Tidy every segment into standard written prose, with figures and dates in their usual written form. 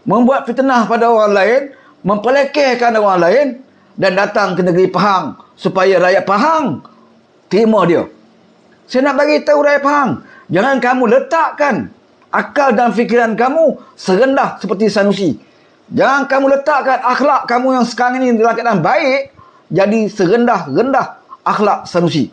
membuat fitnah pada orang lain, mempelekehkan orang lain dan datang ke negeri Pahang supaya rakyat Pahang terima dia. Saya nak bagi tahu rakyat Pahang, jangan kamu letakkan akal dan fikiran kamu serendah seperti Sanusi. Jangan kamu letakkan akhlak kamu yang sekarang ini dalam keadaan baik jadi serendah-rendah akhlak Sanusi.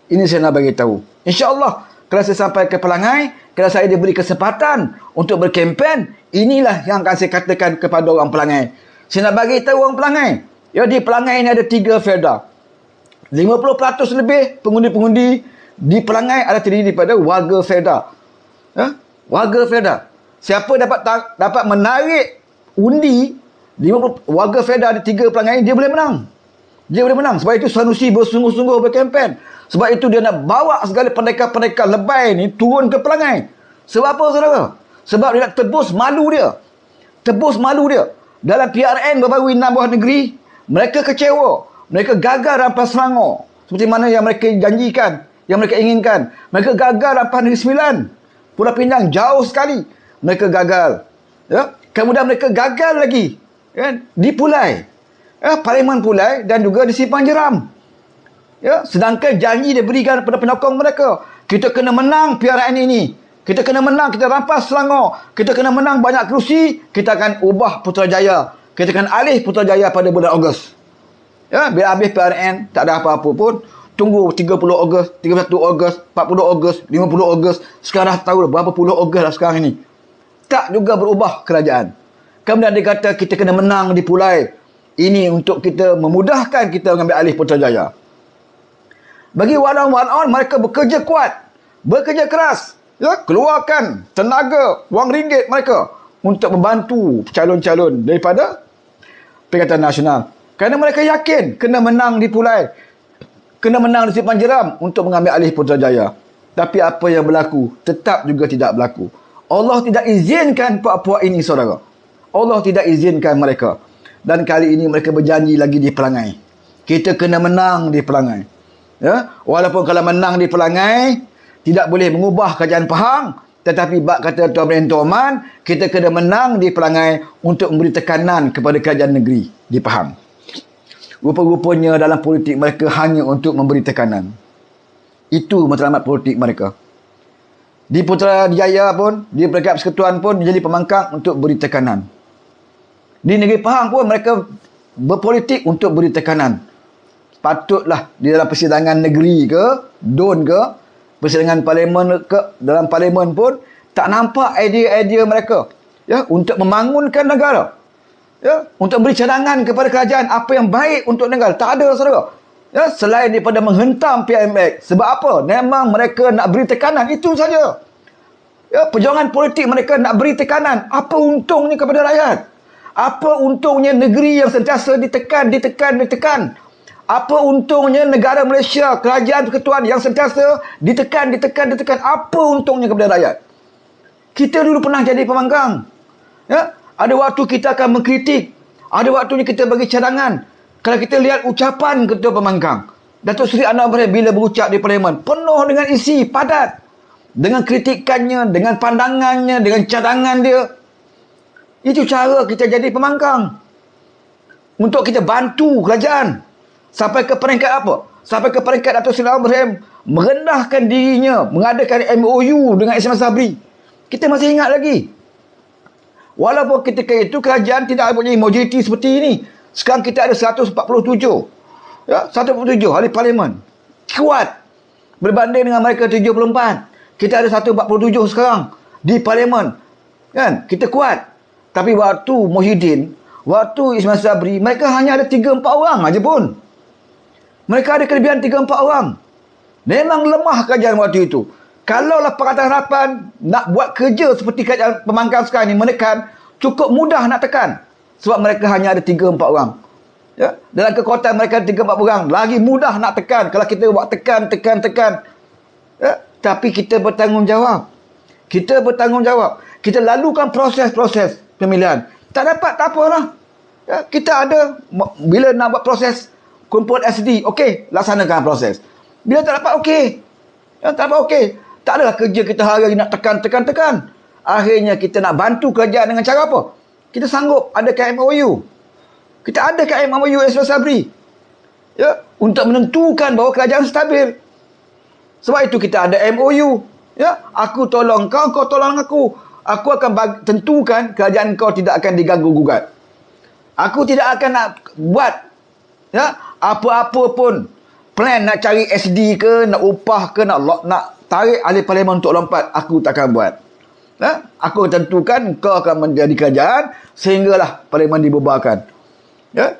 Ini saya nak bagi tahu. InsyaAllah kalau saya sampai ke Pelangai, kalau saya diberi kesempatan untuk berkempen, inilah yang akan saya katakan kepada orang Pelangai. Saya nak bagi tahu orang Pelangai, ya, di Pelangai ini ada 3 Felda. 50% lebih pengundi-pengundi di Pelangai ada terdiri daripada warga Felda. Ya? Warga Felda. Siapa dapat menarik undi 50 warga Felda di 3 Pelangai, dia boleh menang. Dia boleh menang. Sebab itu Sanusi bersungguh-sungguh berkempen. Sebab itu dia nak bawa segala pendekar-pendekar lebay ni turun ke Pelangai. Sebab apa, saudara? Sebab dia nak tebus malu dia. Tebus malu dia. Dalam PRN baru-baru 6 buah negeri, mereka kecewa. Mereka gagal rampas Selangor. Seperti mana yang mereka janjikan, yang mereka inginkan. Mereka gagal rampas Negeri Sembilan. Pulau Pinang jauh sekali. Mereka gagal. Ya? Kemudian mereka gagal lagi, ya, di Pulai. Ya, Parlimen Pulai dan juga di Simpang Jeram. Ya, sedangkan janji diberikan kepada penyokong mereka. Kita kena menang PRN ini. Kita kena menang, kita rampas Selangor. Kita kena menang banyak kerusi, kita akan ubah Putrajaya. Kita akan alih Putrajaya pada bulan Ogos. Ya, bila habis PRN, tak ada apa-apa pun. Tunggu 30 Ogos, 31 Ogos, 40 Ogos, 50 Ogos. Sekarang dah tahu berapa puluh Ogos dah sekarang ini. Tak juga berubah kerajaan. Kemudian dia kata kita kena menang di Pulai. Ini untuk kita memudahkan kita mengambil alih Putrajaya. Bagi one-on, mereka bekerja kuat, bekerja keras, ya, keluarkan tenaga, wang ringgit mereka untuk membantu calon-calon daripada Perikatan Nasional. Kerana mereka yakin kena menang di Pulai, kena menang di Simpang Jeram untuk mengambil alih Putrajaya. Tapi apa yang berlaku tetap juga tidak berlaku. Allah tidak izinkan puak-puak ini, saudara. Allah tidak izinkan mereka. Dan kali ini mereka berjanji lagi di Pelangai. Kita kena menang di Pelangai. Ya, walaupun kalau menang di Pelangai tidak boleh mengubah kerajaan Pahang, tetapi bab kata Tuan Presiden Toman, kita kena menang di Pelangai untuk memberi tekanan kepada kerajaan negeri di Pahang. Rupa-rupanya dalam politik mereka hanya untuk memberi tekanan. Itu matlamat politik mereka. Di Putrajaya pun, di Peringkat Persekutuan pun menjadi pemangkang untuk beri tekanan. Di negeri Pahang pun mereka berpolitik untuk beri tekanan. Patutlah di dalam persidangan negeri ke, DUN ke, persidangan parlimen ke, dalam parlimen pun tak nampak idea-idea mereka, ya, untuk membangunkan negara, ya, untuk beri cadangan kepada kerajaan apa yang baik untuk negara. Tak ada, saudara. Ya, selain daripada menghentam PMX. Sebab apa? Memang mereka nak beri tekanan, itu saja. Ya, perjuangan politik mereka nak beri tekanan. Apa untungnya kepada rakyat? Apa untungnya negeri yang sentiasa ditekan? Apa untungnya negara Malaysia, kerajaan persekutuan yang sentiasa ditekan? Apa untungnya kepada rakyat? Kita dulu pernah jadi pemangkang. Ya? Ada waktu kita akan mengkritik. Ada waktunya kita bagi cadangan. Kalau kita lihat ucapan Ketua Pemangkang, Datuk Seri Anwar Ibrahim bila berucap di Parlimen, penuh dengan isi, padat. Dengan kritikannya, dengan pandangannya, dengan cadangan dia. Itu cara kita jadi pemangkang. Untuk kita bantu kerajaan. Sampai ke peringkat apa? Sampai ke peringkat Datuk Seri Anwar Ibrahim merendahkan dirinya, mengadakan MOU dengan Ismail Sabri. Kita masih ingat lagi. Walaupun ketika itu kerajaan tidak mempunyai majoriti seperti ini. Sekarang kita ada 147. Ya, 147 ahli parlimen. Kuat. Berbanding dengan mereka 74. Kita ada 147 sekarang di parlimen. Kan? Kita kuat. Tapi waktu Muhyiddin, waktu Ismail Sabri, mereka hanya ada 3-4 orang aja pun. Mereka ada kelebihan 3-4 orang. Memang lemah kerajaan waktu itu. Kalaulah Pakatan Harapan nak buat kerja seperti kerajaan pemangkang sekarang ni, menekan, cukup mudah nak tekan. Sebab mereka hanya ada 3-4 orang. Ya? Dalam kekuatan mereka ada 3-4 orang. Lagi mudah nak tekan. Kalau kita buat tekan. Ya? Tapi kita bertanggungjawab. Kita lalukan proses-proses pemilihan. Tak dapat, tak apalah. Ya? Kita ada, bila nak buat proses kumpul SD, okey, laksanakan proses. Bila tak dapat, okey. Ya, tak dapat, okey. Tak adalah kerja kita hari-hari nak tekan. Akhirnya kita nak bantu kerajaan dengan cara apa? Kita sanggup adakan MOU. Kita adakan MOU Ismail Sabri. Ya, untuk menentukan bahawa kerajaan stabil. Sebab itu kita ada MOU. Ya, aku tolong kau, kau tolong aku. Aku akan tentukan kerajaan kau tidak akan diganggu gugat. Aku tidak akan nak buat apa-apa pun plan nak cari SD ke, nak upah ke, nak tarik ahli parlimen untuk lompat, aku tak akan buat. Aku tentukan kau akan menjadi kerajaan sehinggalah parlimen dibubarkan. Ya.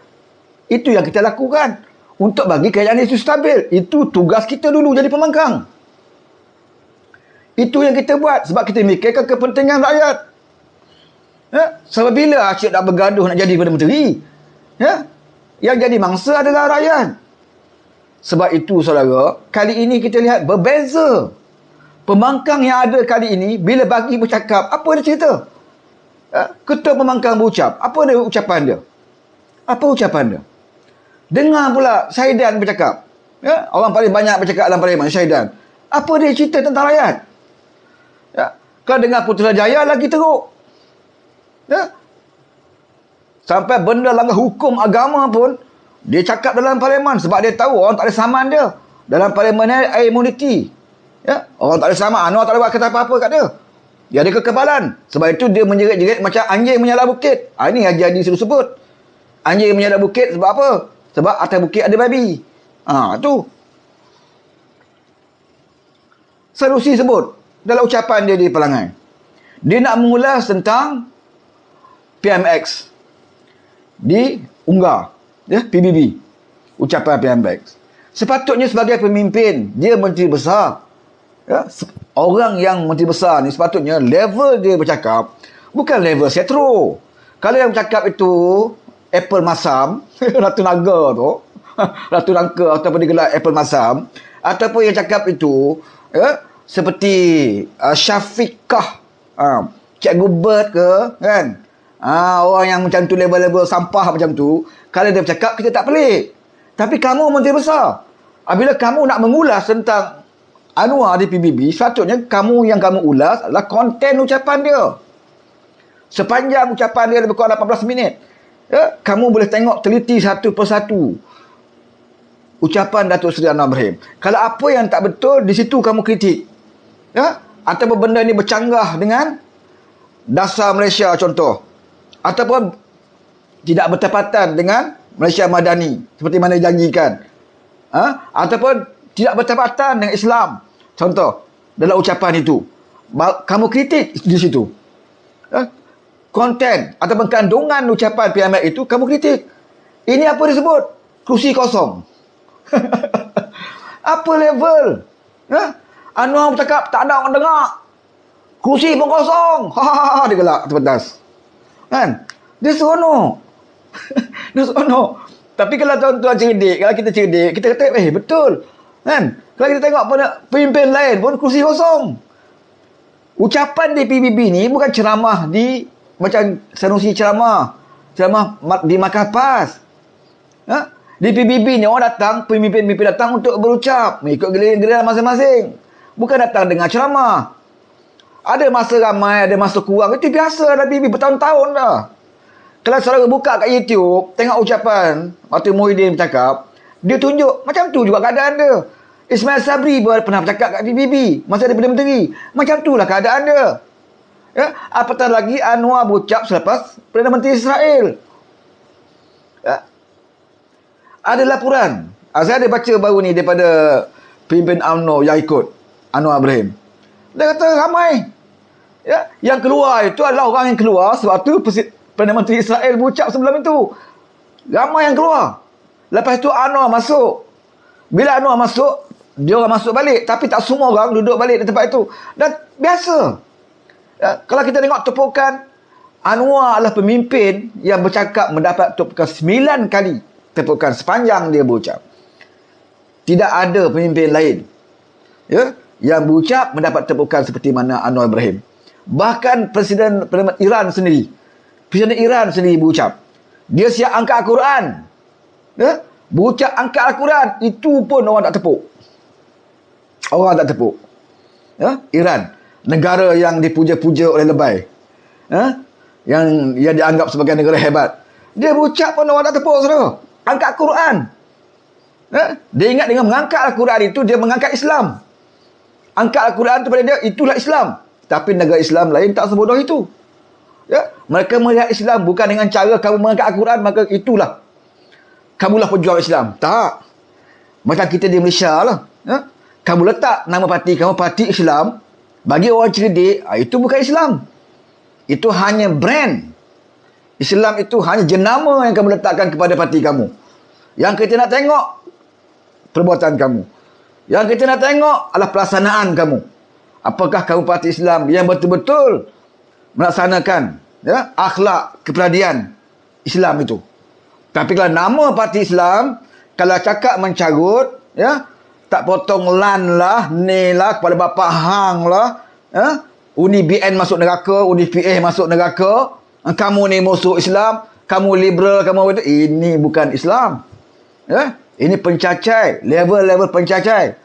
Itu yang kita lakukan untuk bagi kerajaan itu stabil. Itu tugas kita dulu jadi pembangkang. Itu yang kita buat sebab kita mikirkan kepentingan rakyat. Ya. Sebab bila asyik nak bergaduh nak jadi Perdana Menteri, ya, yang jadi mangsa adalah rakyat. Sebab itu saudara, kali ini kita lihat berbeza. Pembangkang yang ada kali ini, bila bagi bercakap, apa dia cerita? Ya, ketua pembangkang berucap. Apa dia ucapan dia? Apa ucapan dia? Dengar pula Syahidan bercakap. Ya, orang paling banyak bercakap dalam parlimen, Syahidan. Apa dia cerita tentang rakyat? Ya, kalau dengar Putrajaya lagi teruk. Ya. Sampai benda langgar hukum agama pun, dia cakap dalam parlimen sebab dia tahu orang tak ada saman dia. Dalam parlimen ni ada imuniti. Ya, orang tak ada saman, Anwar tak ada buat kata apa-apa kat dia. Dia ada kekebalan. Sebab itu dia menjerit-jerit macam anjing menyala bukit. Ini yang jadi sebut. Anjing menyala bukit sebab apa? Sebab atas bukit ada babi. Tu. Sanusi sebut dalam ucapan dia di Pelangai. Dia nak mengulas tentang PMX di Ungar. Ya, PBB. Ucapan PMX. Sepatutnya sebagai pemimpin, dia menteri besar. Ya, orang yang menteri besar ni sepatutnya level dia bercakap bukan level setro. Kalau yang bercakap itu Apple Masam, Ratu Naga tu, Ratu Nangka ataupun digelar Apple Masam, ataupun yang cakap itu seperti Syafiqah, Cikgu Bert ke, kan? Orang yang macam tu, level-level sampah macam tu, kalau dia bercakap kita tak pelik. Tapi kamu menteri besar, bila kamu nak mengulas tentang Anwar di PBB, sepatutnya yang kamu ulas adalah konten ucapan dia. Sepanjang ucapan dia lebih kurang 18 minit. Ya, kamu boleh tengok teliti satu persatu ucapan Datuk Seri Anwar Ibrahim. Kalau apa yang tak betul, di situ kamu kritik. Ya, ataupun benda ni bercanggah dengan dasar Malaysia contoh. Ataupun tidak bertepatan dengan Malaysia Madani seperti mana dijanjikan. Ataupun tidak bertepatan dengan Islam. Contoh, dalam ucapan itu. Kamu kritik di situ. Konten ataupun kandungan ucapan PMX itu, kamu kritik. Ini apa disebut? Kerusi kosong. Apa level? Anwar bercakap, tak ada orang dengar. Kerusi pun kosong. Dia gelak terpedas. Kan? Dia seronok. Dia seronok. Tapi kalau tuan-tuan cerdik, kalau kita cerdik, kita kata, betul. Kan? Kalau kita tengok pemimpin lain pun kerusi kosong. Ucapan di PBB ni bukan ceramah macam Sanusi ceramah di Markas PAS. Di PBB ni orang datang, pemimpin-pemimpin datang untuk berucap, mengikut giliran masing-masing. Bukan datang dengan ceramah. Ada masa ramai, ada masa kurang. Itu biasa dalam PBB bertahun-tahun dah. Kalau saudara buka kat YouTube, tengok ucapan waktu Muhyiddin bercakap, dia tunjuk macam tu juga keadaan dia. Ismail Sabri pun pernah bercakap kat PBB masa dia Perdana Menteri. Macam itulah keadaan dia. Ya, apatah lagi Anwar berucap selepas Perdana Menteri Israel. Ya. Ada laporan. Saya ada baca baru ni daripada pimpin UMNO yang ikut Anwar Ibrahim. Dia kata ramai. Ya, yang keluar itu adalah orang yang keluar sebab tu Perdana Menteri Israel berucap sebelum itu. Ramai yang keluar. Lepas tu Anwar masuk. Bila Anwar masuk, dia orang masuk balik. Tapi tak semua orang duduk balik di tempat itu. Dan biasa. Ya, kalau kita tengok tepukan, Anwar adalah pemimpin yang bercakap mendapat tepukan 9 kali. Tepukan sepanjang dia berucap. Tidak ada pemimpin lain yang berucap mendapat tepukan seperti mana Anwar Ibrahim. Bahkan Presiden Iran sendiri berucap. Dia siap angkat Al-Quran. Berucap angkat Al-Quran. Itu pun orang tak tepuk. Iran. Negara yang dipuja-puja oleh lebay. yang dianggap sebagai negara hebat. Dia berucap pun orang tak tepuk, saudara. Angkat Quran. Dia ingat dengan mengangkat Al-Quran itu, dia mengangkat Islam. Angkat Al-Quran itu pada dia, itulah Islam. Tapi negara Islam lain tak sebodoh itu. Ya? Mereka melihat Islam bukan dengan cara kamu mengangkat Al-Quran, maka itulah kamulah pejuang Islam. Tak. Macam kita di Malaysia lah. Ya? Kamu letak nama parti kamu, parti Islam. Bagi orang cerdik, itu bukan Islam. Itu hanya brand. Islam itu hanya jenama yang kamu letakkan kepada parti kamu. Yang kita nak tengok, perbuatan kamu. Yang kita nak tengok adalah pelaksanaan kamu. Apakah kamu parti Islam yang betul-betul melaksanakan akhlak kepribadian Islam itu. Tapi kalau nama parti Islam, kalau cakap mencarut, tak potong lan lah, ni lah, kepala bapa hang lah, Uni BN masuk neraka, Uni PA masuk neraka, kamu ni musuh Islam, kamu liberal, kamu itu, ini bukan Islam. Ini pencacai, level-level pencacai.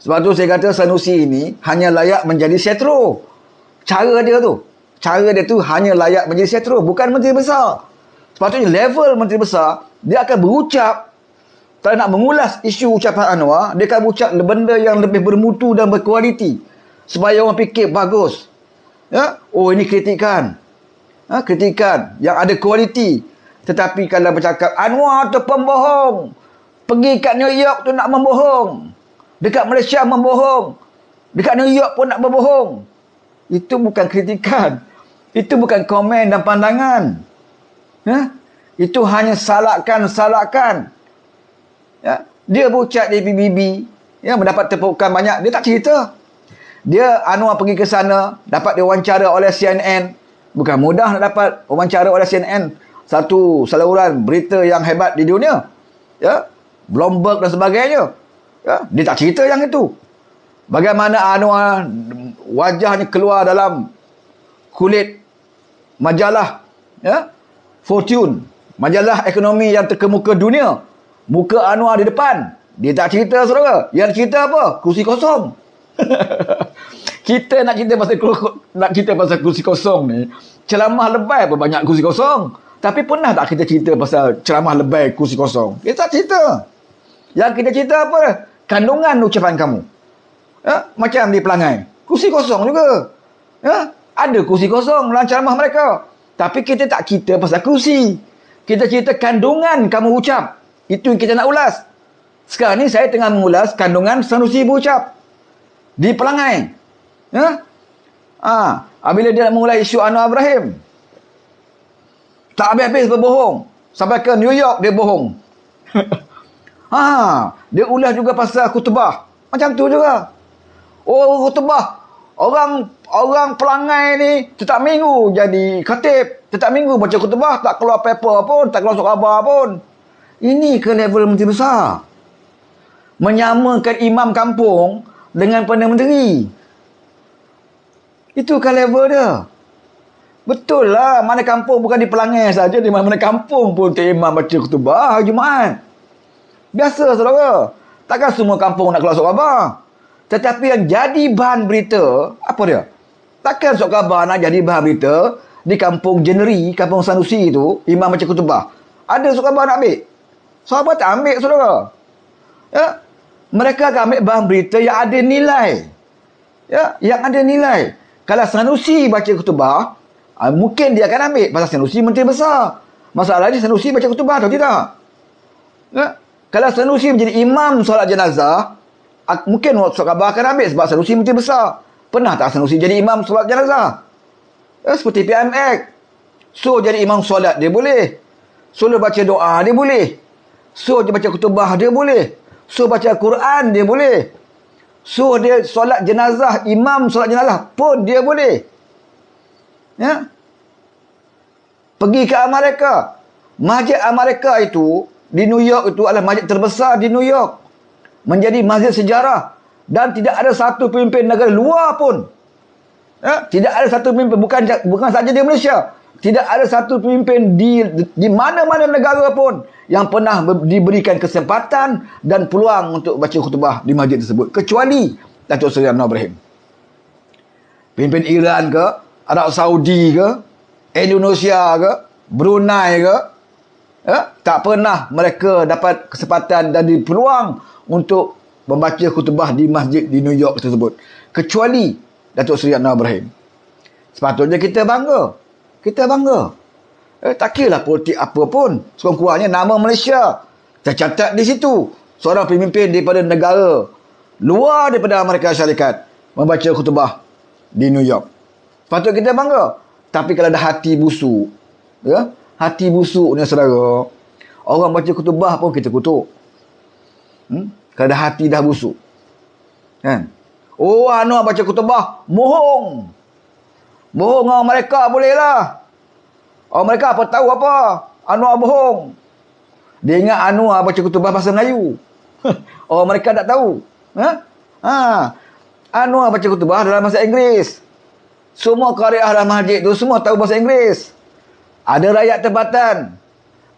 Sebab tu saya kata Sanusi ini hanya layak menjadi setro. Cara dia tu hanya layak menjadi setro, bukan menteri besar. Sepatutnya level menteri besar, dia akan berucap, kalau nak mengulas isu ucapan Anwar, dia akan berucap benda yang lebih bermutu dan berkualiti. Supaya orang fikir bagus. Oh, ini kritikan. Kritikan yang ada kualiti. Tetapi kalau bercakap, Anwar tu pembohong. Pergi kat New York tu nak membohong. Dekat Malaysia membohong. Dekat New York pun nak berbohong. Itu bukan kritikan. Itu bukan komen dan pandangan. Itu hanya salahkan. Dia berucap di PBB, mendapat tepukan banyak. Dia tak cerita. Dia Anwar pergi ke sana, dapat diwawancara oleh CNN. Bukan mudah nak dapat wawancara oleh CNN. Satu saluran berita yang hebat di dunia. Bloomberg dan sebagainya. Dia tak cerita yang itu. Bagaimana Anwar wajahnya keluar dalam kulit majalah Fortune, majalah ekonomi yang terkemuka dunia. Muka Anwar di depan. Dia tak cerita, saudara. Yang cerita apa? Kursi kosong. Kita nak cerita pasal kursi kosong ni, ceramah lebay apa banyak kursi kosong. Tapi pernah tak kita cerita pasal ceramah lebay kursi kosong? Kita tak cerita. Yang kita cerita apa? Kandungan ucapan kamu. Macam di Pelangai. Kursi kosong juga. Ada kursi kosong dalam ceramah mereka. Tapi kita tak cerita pasal kursi. Kita cerita kandungan kamu ucap. Itu yang kita nak ulas. Sekarang ni saya tengah mengulas kandungan Sanusi berucap di Pelangai. Bila dia nak memulai isu Anwar Ibrahim, tak habis-habis berbohong. Sampai ke New York dia bohong. Dia ulas juga pasal khutbah. Macam tu juga. Oh, khutbah. Orang Pelangai ni setiap minggu jadi khatib. Setiap minggu baca khutbah, tak keluar paper pun, tak keluar surat khabar pun. Ini ke level menteri besar. Menyamakan imam kampung dengan Perdana Menteri. Itu kan level dia. Betul lah, mana kampung bukan di Pelangai saja, di mana kampung pun Tok Imam baca khutbah hari Jumaat. Biasa, saudara. Takkan semua kampung nak keluar surat khabar. Tetapi yang jadi bahan berita, apa dia? Takkan surat khabar nak jadi bahan berita di kampung Jeneri, kampung Sanusi itu, imam baca khutbah. Ada surat khabar nak ambil? Sahabat tak ambil, saudara. Mereka akan ambil bahan berita yang ada nilai. Yang ada nilai. Kalau Sanusi baca khutbah, mungkin dia akan ambil. Pasal Sanusi menteri besar. Masalahnya Sanusi baca khutbah atau tidak? Kalau Sanusi menjadi imam solat jenazah, mungkin surat khabar akan ambil sebab Sanusi menteri besar. Pernah tak Sanusi jadi imam solat jenazah? Seperti PMX. So jadi imam solat dia boleh. So dia baca doa dia boleh. So dia baca khutbah dia boleh. So baca Quran dia boleh. So dia solat jenazah, imam solat jenazah pun dia boleh. Pergi ke Amerika. Masjid Amerika itu di New York itu adalah masjid terbesar di New York. Menjadi masjid sejarah. Dan tidak ada satu pemimpin negara luar pun. Tidak ada satu pemimpin, bukan saja di Malaysia. Tidak ada satu pemimpin di mana-mana negara pun yang pernah diberikan kesempatan dan peluang untuk baca khutbah di masjid tersebut. Kecuali Datuk Seri Anwar Ibrahim. Pemimpin Iran ke, Arab Saudi ke, Indonesia ke, Brunei ke, tak pernah mereka dapat kesempatan dan peluang untuk membaca khutbah di masjid di New York tersebut. Kecuali Datuk Seri Anwar Ibrahim. Sepatutnya kita bangga. Kita bangga. Tak kira lah politik apa pun. Sekurang-kurangnya nama Malaysia tercatat di situ. Seorang pemimpin daripada negara luar daripada Amerika Syarikat membaca khutbah di New York. Patut kita bangga. Tapi kalau ada hati busuk, hati busuk ni saudara, orang baca khutbah pun kita kutuk. Kalau ada hati dah busuk, kan? Oh, Anwar baca khutbah, bohong. Bohong orang mereka boleh lah. Orang mereka apa tahu apa? Anwar bohong. Dia ingat Anwar baca khutbah bahasa Melayu. Orang mereka tak tahu. Anwar baca khutbah dalam bahasa Inggeris. Semua qariah dalam masjid tu semua tahu bahasa Inggeris. Ada rakyat tempatan.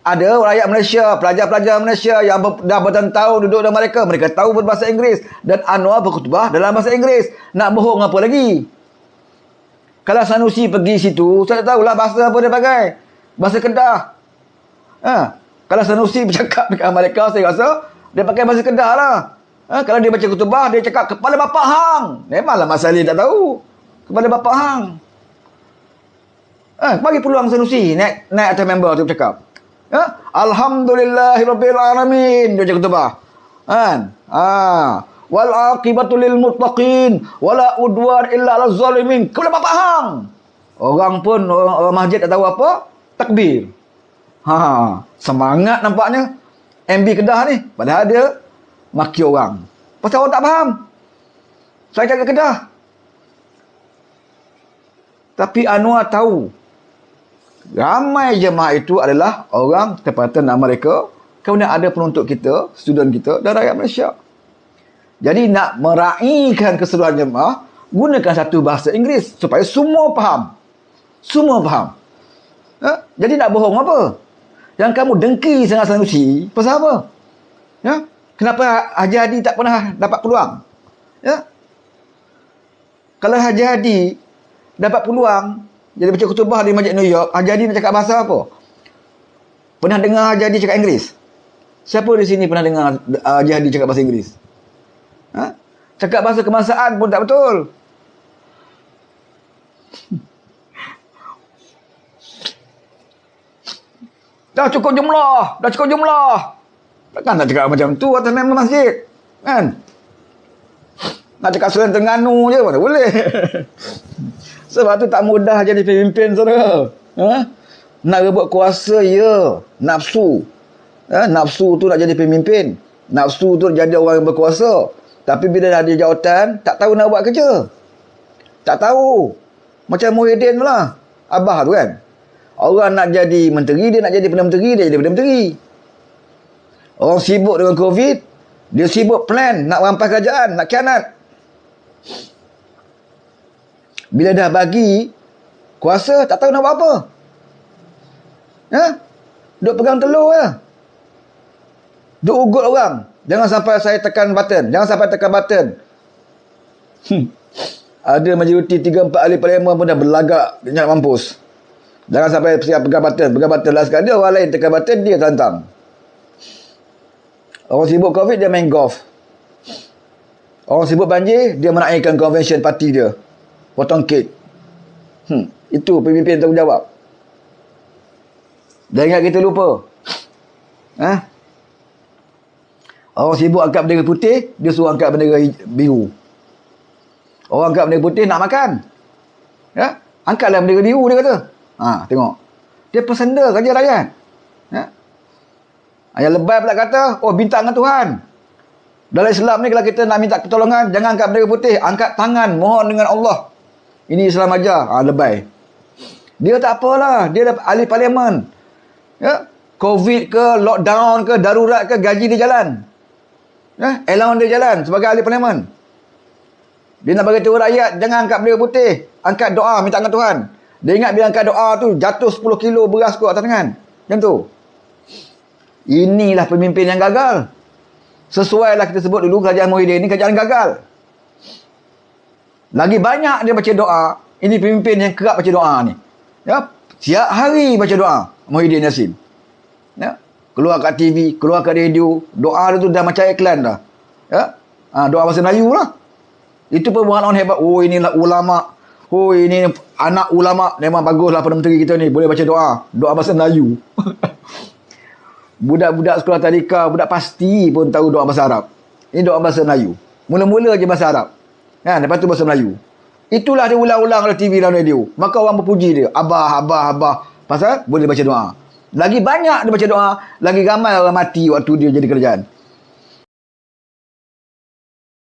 Ada rakyat Malaysia, pelajar-pelajar Malaysia yang dah bertahun-tahun duduk dalam mereka tahu berbahasa Inggeris. Dan Anwar berkhutbah dalam bahasa Inggeris. Nak bohong apa lagi? Kalau Sanusi pergi situ, saya tak tahulah bahasa apa dia pakai. Bahasa Kedah. Kalau Sanusi bercakap dekat mereka, saya rasa dia pakai bahasa Kedah lah. Kalau dia baca khutbah, dia cakap kepala Bapak Hang. Memanglah Mas Ali tak tahu. Kepala Bapak Hang. Bagi peluang Sanusi naik atas member tu bercakap. Alhamdulillahirabbil alamin, dia baca khutbah. Wal aqibatu lil muttaqin wala udwan illa 'alal zalimin. Kepala Bapak Hang. Orang pun orang masjid tak tahu apa, takbir. Semangat nampaknya MB Kedah ni, padahal dia maki orang. Pasal orang tak faham. Saya jaga Kedah. Tapi Anwar tahu ramai jemaah itu adalah orang tempatan Amerika, kemudian ada penuntut kita, student kita dan rakyat Malaysia. Jadi nak meraihkan keseluruhan jemaah, gunakan satu bahasa Inggeris supaya semua faham. Semua faham. Jadi nak bohong apa? Yang kamu dengki sangat Sanusi, pasal apa? Kenapa Haji Hadi tak pernah dapat peluang? Kalau Haji Hadi dapat peluang jadi baca khutbah di Masjid New York, Haji Hadi nak cakap bahasa apa? Pernah dengar Haji Hadi cakap Inggeris? Siapa di sini pernah dengar Haji Hadi cakap bahasa Inggeris? Cakap bahasa kebangsaan pun tak betul. Dah cukup jumlah. Takkan nak cakap macam tu atas member masjid, kan? Nak cakap Selain Terengganu je mana boleh. Sebab tu tak mudah jadi pemimpin, saudara. Nak rebut kuasa, ya. Nafsu. Nafsu tu nak jadi pemimpin. Nafsu tu jadi orang yang berkuasa. Tapi bila dah ada jawatan, tak tahu nak buat kerja. Tak tahu. Macam Muhyiddin tu lah. Abah tu kan. Orang nak jadi menteri, dia nak jadi Perdana Menteri, dia jadi Perdana Menteri. Orang sibuk dengan COVID, dia sibuk plan, nak rampas kerajaan, nak khianat. Bila dah bagi kuasa, tak tahu nak buat apa. Duk pegang telur je. Duk ugut orang. Jangan sampai saya tekan button. Ada majoriti 3-4 ahli parlimen pun dah berlagak nak mampus. Jangan sampai siap pegang button lah sekali. Dia orang lain tekan button, dia tantang. Orang sibuk COVID, dia main golf. Orang sibuk banjir, dia menaikkan convention parti dia. Potong kek. Itu pemimpin tanggungjawab. Jangan ingat kita lupa. Orang sibuk angkat bendera putih, dia suruh angkat bendera biru. Orang angkat bendera putih nak makan. Angkatlah bendera biru, dia kata. Tengok. Dia pesenda kerja rakyat. Yang lebay pula kata, bintang dengan Tuhan. Dalam Islam ni kalau kita nak minta pertolongan, jangan angkat bendera putih, angkat tangan, mohon dengan Allah. Ini Islam ajar. Lebay. Dia tak apalah, dia dah ahli parlimen. COVID ke, lockdown ke, darurat ke, gaji dia jalan. Allowance dia jalan sebagai ahli parlimen. Dia nak bagi tahu rakyat, jangan angkat bendera putih, angkat doa, minta dengan Tuhan. Dia ingat bila angkat doa tu, jatuh 10 kilo beras kot atas tangan. Macam tu. Inilah pemimpin yang gagal. Sesuailah kita sebut dulu, kerajaan Muhyiddin ni kerajaan gagal. Lagi banyak dia baca doa. Ini pemimpin yang kerap baca doa ni. Siap hari baca doa Muhyiddin Yassin. Ya. Keluar kat TV, keluar kat radio, doa dia tu dah macam iklan dah. Ya. Doa bahasa Melayu lah. Itu perbuatan orang hebat. Oh, inilah ulama. Oh, ini anak ulama. Memang baguslah Perdana Menteri kita ni. Boleh baca doa. Doa bahasa Melayu. Budak-budak sekolah tadika, budak pasti pun tahu doa bahasa Arab. Ini doa bahasa Melayu. Mula-mula je bahasa Arab. Kan? Lepas tu bahasa Melayu. Itulah dia ulang-ulang oleh TV dan radio. Maka orang berpuji dia. Abah, abah, abah. Pasal boleh baca doa. Lagi banyak dia baca doa, lagi ramai orang mati waktu dia jadi kerajaan.